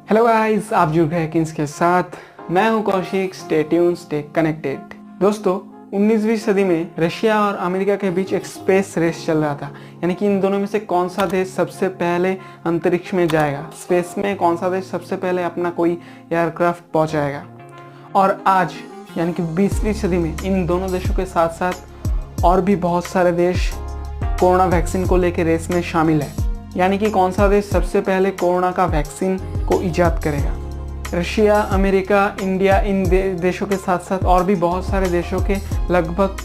Hello guys, आप जुड़ गए किंग्स के साथ। मैं हूं Kaushik. Stay tuned, stay connected. दोस्तों, 19वीं सदी में रशिया और अमेरिका के बीच एक स्पेस रेस चल रहा था। यानी कि इन दोनों में से कौन सा देश सबसे पहले अंतरिक्ष में जाएगा, स्पेस में कौन सा देश सबसे पहले अपना कोई एयरक्राफ्ट पहुंचाएगा। और आज यानी कि 20वीं सदी में इन दोनों देशों के साथ साथ और भी बहुत सारे देश कोरोना वैक्सीन को लेकर रेस में शामिल है। यानी कि कौन सा देश सबसे पहले कोरोना का वैक्सीन को ईजाद करेगा। रशिया, अमेरिका, इंडिया, इन देशों के साथ साथ और भी बहुत सारे देशों के लगभग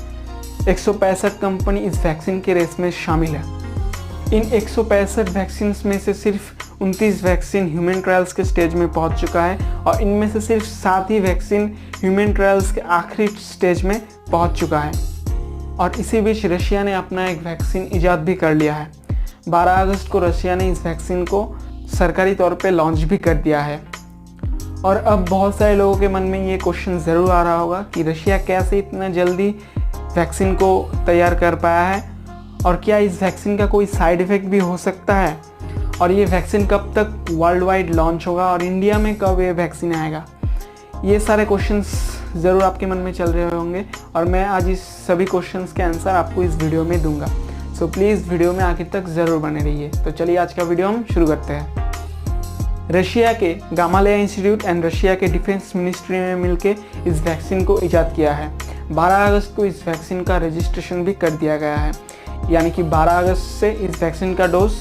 165 कंपनी इस वैक्सीन के रेस में शामिल है। इन 165 वैक्सीन में से सिर्फ 29 वैक्सीन ह्यूमन ट्रायल्स के स्टेज में पहुंच चुका है और इनमें से सिर्फ 7 ही वैक्सीन ह्यूमन ट्रायल्स के आखिरी स्टेज में पहुंच चुका है। और इसी बीच रशिया ने अपना एक वैक्सीन ईजाद भी कर लिया है। 12 अगस्त को रशिया ने इस वैक्सीन को सरकारी तौर पे लॉन्च भी कर दिया है। और अब बहुत सारे लोगों के मन में ये क्वेश्चन ज़रूर आ रहा होगा कि रशिया कैसे इतना जल्दी वैक्सीन को तैयार कर पाया है और क्या इस वैक्सीन का कोई साइड इफ़ेक्ट भी हो सकता है, और ये वैक्सीन कब तक वर्ल्ड वाइड लॉन्च होगा और इंडिया में कब ये वैक्सीन आएगा। ये सारे क्वेश्चंस ज़रूर आपके मन में चल रहे होंगे और मैं आज इस सभी क्वेश्चंस के आंसर आपको इस वीडियो में दूंगा। सो प्लीज़ वीडियो में आखिर तक ज़रूर बने रहिए। तो चलिए आज का वीडियो हम शुरू करते हैं। रशिया के गामालेया इंस्टीट्यूट एंड रशिया के डिफेंस मिनिस्ट्री ने मिलकर इस वैक्सीन को ईजाद किया है। 12 अगस्त को इस वैक्सीन का रजिस्ट्रेशन भी कर दिया गया है। यानी कि 12 अगस्त से इस वैक्सीन का डोज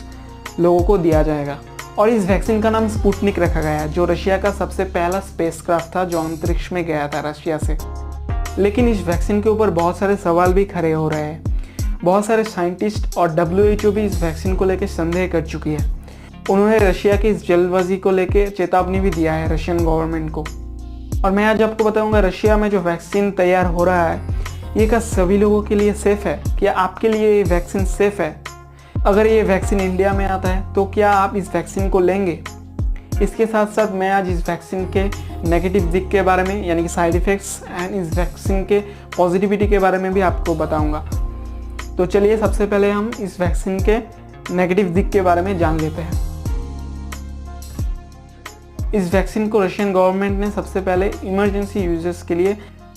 लोगों को दिया जाएगा। और इस वैक्सीन का नाम स्पुतनिक रखा गया है, जो रशिया का सबसे पहला स्पेसक्राफ्ट था जो अंतरिक्ष में गया था रशिया से। लेकिन इस वैक्सीन के ऊपर बहुत सारे सवाल भी खड़े हो रहे हैं। बहुत सारे साइंटिस्ट और WHO भी इस वैक्सीन को लेकर संदेह कर चुकी है। उन्होंने रशिया की इस जल्दबाजी को लेकर चेतावनी भी दिया है रशियन गवर्नमेंट को। और मैं आज आपको बताऊंगा रशिया में जो वैक्सीन तैयार हो रहा है ये क्या सभी लोगों के लिए सेफ़ है, क्या आपके लिए ये वैक्सीन सेफ़ है। अगर ये वैक्सीन इंडिया में आता है तो क्या आप इस वैक्सीन को लेंगे। इसके साथ साथ मैं आज इस वैक्सीन के नेगेटिव दिक के बारे में यानी कि साइड इफ़ेक्ट्स एंड इस वैक्सीन के पॉजिटिविटी के बारे में भी आपको बताऊँगा। तो चलिए सबसे पहले हम इस वैक्सीन के नेगेटिव दिक के बारे में जान लेते हैं। इस वैक्सीन को रशियन गवर्नमेंट ने सबसे पहले इमरजेंसी यूजर्स के लिए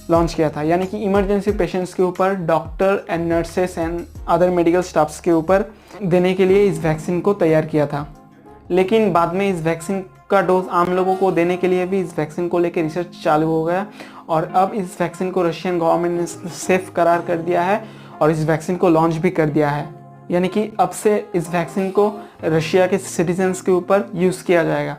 लॉन्च किया था। यानी कि इमरजेंसी पेशेंट्स के ऊपर, doctor and nurses and other medical staffs के ऊपर देने के लिए इस वैक्सीन को तैयार किया था। लेकिन बाद में इस वैक्सीन का डोज आम लोगों को देने के लिए भी इस वैक्सीन को लेकर रिसर्च चालू हो गया और अब इस वैक्सीन को रशियन गवर्नमेंट ने सेफ करार कर दिया है और इस वैक्सीन को लॉन्च भी कर दिया है। यानी कि अब से इस वैक्सीन को रशिया के सिटीजन्स के ऊपर यूज़ किया जाएगा।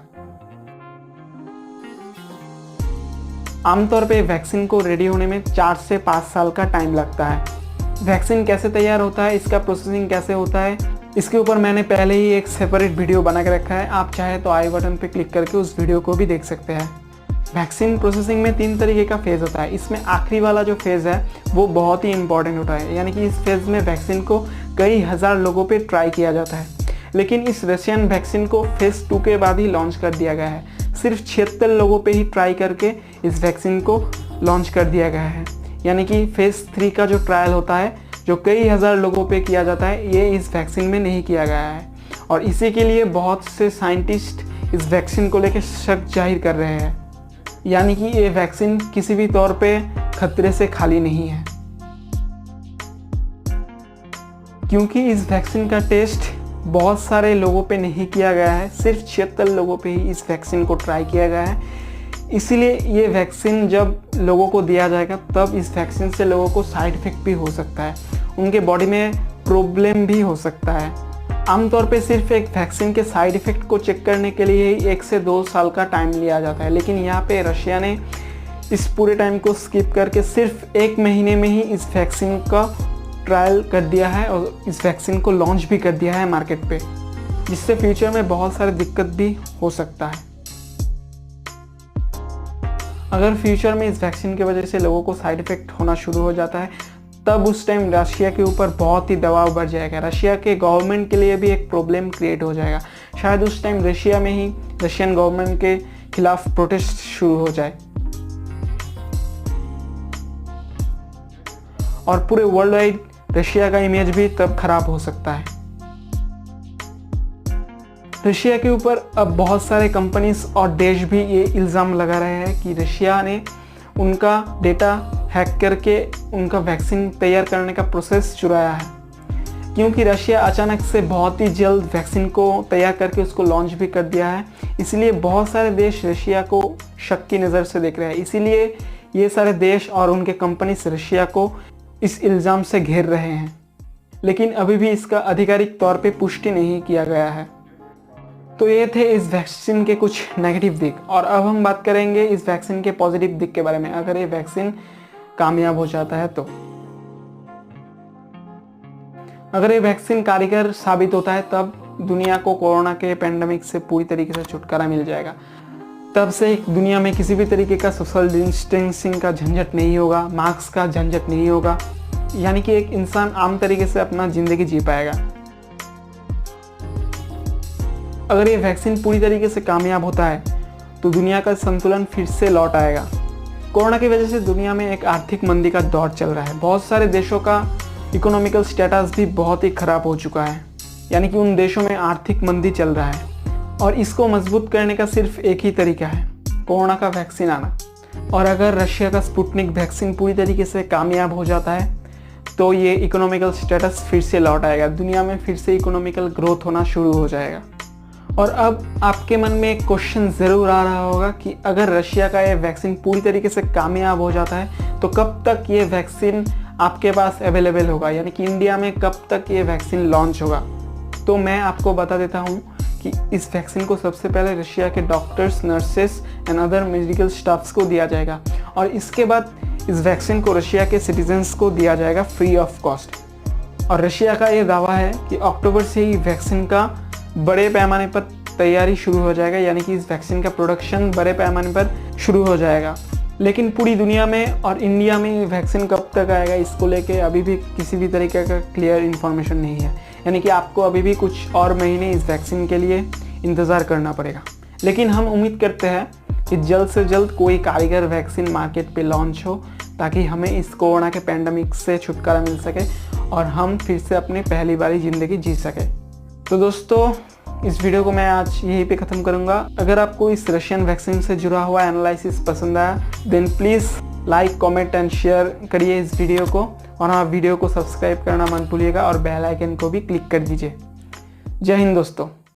आमतौर पे वैक्सीन को रेडी होने में 4 से 5 साल का टाइम लगता है। वैक्सीन कैसे तैयार होता है, इसका प्रोसेसिंग कैसे होता है, इसके ऊपर मैंने पहले ही एक सेपरेट वीडियो बना के रखा है। आप चाहे तो आई बटन पे क्लिक करके उस वीडियो को भी देख सकते हैं। वैक्सीन प्रोसेसिंग में 3 तरीके का फेज़ होता है। इसमें आखिरी वाला जो फेज़ है वो बहुत ही इंपॉर्टेंट होता है। यानी कि इस फेज़ में वैक्सीन को कई हज़ार लोगों पे ट्राई किया जाता है। लेकिन इस रशियन वैक्सीन को फेज़ 2 के बाद ही लॉन्च कर दिया गया है। सिर्फ 76 लोगों पे ही ट्राई करके इस वैक्सीन को लॉन्च कर दिया गया है। यानी कि फेज़ 3 का जो ट्रायल होता है, जो कई हज़ार लोगों पे किया जाता है, ये इस वैक्सीन में नहीं किया गया है। और इसी के लिए बहुत से साइंटिस्ट इस वैक्सीन को लेकर शक जाहिर कर रहे हैं। यानी कि ये वैक्सीन किसी भी तौर पे खतरे से खाली नहीं है, क्योंकि इस वैक्सीन का टेस्ट बहुत सारे लोगों पे नहीं किया गया है। सिर्फ 76 लोगों पे ही इस वैक्सीन को ट्राई किया गया है। इसीलिए ये वैक्सीन जब लोगों को दिया जाएगा तब इस वैक्सीन से लोगों को साइड इफ़ेक्ट भी हो सकता है, उनके बॉडी में प्रॉब्लम भी हो सकता है। आमतौर पे सिर्फ एक वैक्सीन के साइड इफ़ेक्ट को चेक करने के लिए ही 1 से 2 साल का टाइम लिया जाता है। लेकिन यहाँ पे रशिया ने इस पूरे टाइम को स्किप करके सिर्फ 1 महीने में ही इस वैक्सीन का ट्रायल कर दिया है और इस वैक्सीन को लॉन्च भी कर दिया है मार्केट पे, जिससे फ्यूचर में बहुत सारी दिक्कत भी हो सकता है। अगर फ्यूचर में इस वैक्सीन की वजह से लोगों को साइड इफ़ेक्ट होना शुरू हो जाता है तब उस टाइम रशिया के ऊपर बहुत ही दबाव बढ़ जाएगा। रशिया के गवर्नमेंट के लिए भी एक प्रॉब्लम क्रिएट हो जाएगा। शायद उस टाइम रशिया में ही रशियन गवर्नमेंट के खिलाफ प्रोटेस्ट शुरू हो जाए और पूरे वर्ल्ड वाइड रशिया का इमेज भी तब खराब हो सकता है। रशिया के ऊपर अब बहुत सारे कंपनीज और देश भी ये इल्ज़ाम लगा रहे हैं कि रशिया ने उनका डेटा हैक करके उनका वैक्सीन तैयार करने का प्रोसेस चुराया है, क्योंकि रशिया अचानक से बहुत ही जल्द वैक्सीन को तैयार करके उसको लॉन्च भी कर दिया है। इसलिए बहुत सारे देश रशिया को शक की नज़र से देख रहे हैं। इसीलिए ये सारे देश और उनके कंपनीज रशिया को इस इल्ज़ाम से घेर रहे हैं, लेकिन अभी भी इसका आधिकारिक तौर पे पुष्टि नहीं किया गया है। तो ये थे इस वैक्सीन के कुछ नेगेटिव दिक, और अब हम बात करेंगे इस वैक्सीन के पॉजिटिव दिक के बारे में। अगर ये वैक्सीन कामयाब हो जाता है तो अगर ये वैक्सीन कारगर साबित होता है तब दुनिया को कोरोना के पेंडेमिक से पूरी तरीके से छुटकारा मिल जाएगा। तब से दुनिया में किसी भी तरीके का सोशल डिस्टेंसिंग का झंझट नहीं होगा, मास्क का झंझट नहीं होगा, यानी कि एक इंसान आम तरीके से अपना ज़िंदगी जी पाएगा। अगर ये वैक्सीन पूरी तरीके से कामयाब होता है तो दुनिया का संतुलन फिर से लौट आएगा। कोरोना की वजह से दुनिया में एक आर्थिक मंदी का दौर चल रहा है। बहुत सारे देशों का इकोनॉमिकल स्टेटस भी बहुत ही ख़राब हो चुका है, यानी कि उन देशों में आर्थिक मंदी चल रहा है, और इसको मजबूत करने का सिर्फ एक ही तरीका है, कोरोना का वैक्सीन आना। और अगर रशिया का स्पुतनिक वैक्सीन पूरी तरीके से कामयाब हो जाता है तो ये इकोनॉमिकल स्टेटस फिर से लौट आएगा, दुनिया में फिर से इकोनॉमिकल ग्रोथ होना शुरू हो जाएगा। और अब आपके मन में एक क्वेश्चन ज़रूर आ रहा होगा कि अगर रशिया का ये वैक्सीन पूरी तरीके से कामयाब हो जाता है तो कब तक ये वैक्सीन आपके पास अवेलेबल होगा, यानी कि इंडिया में कब तक ये वैक्सीन लॉन्च होगा। तो मैं आपको बता देता हूँ कि इस वैक्सीन को सबसे पहले रशिया के doctors, nurses and other medical staffs को दिया जाएगा, और इसके बाद इस वैक्सीन को रशिया के सिटीजन्स को दिया जाएगा फ्री ऑफ कॉस्ट। और रशिया का ये दावा है कि अक्टूबर से ही वैक्सीन का बड़े पैमाने पर तैयारी शुरू हो जाएगा, यानी कि इस वैक्सीन का प्रोडक्शन बड़े पैमाने पर शुरू हो जाएगा। लेकिन पूरी दुनिया में और इंडिया में ये वैक्सीन कब तक आएगा, इसको लेके अभी भी किसी भी तरीके का क्लियर इन्फॉर्मेशन नहीं है, यानी कि आपको अभी भी कुछ और महीने इस वैक्सीन के लिए इंतज़ार करना पड़ेगा। लेकिन हम उम्मीद करते हैं कि जल्द से जल्द कोई कारगर वैक्सीन मार्केट पे लॉन्च हो, ताकि हमें इस कोरोना के पैंडमिक से छुटकारा मिल सके और हम फिर से अपनी पहली बारी ज़िंदगी जी सके। तो दोस्तों, इस वीडियो को मैं आज यहीं पे ख़त्म करूँगा। अगर आपको इस रशियन वैक्सीन से जुड़ा हुआ एनालिसिस पसंद आया then please like, comment and share करिए इस वीडियो को, और हाँ, वीडियो को सब्सक्राइब करना मत भूलिएगा और बेल आइकन को भी क्लिक कर दीजिए। जय हिंद दोस्तों।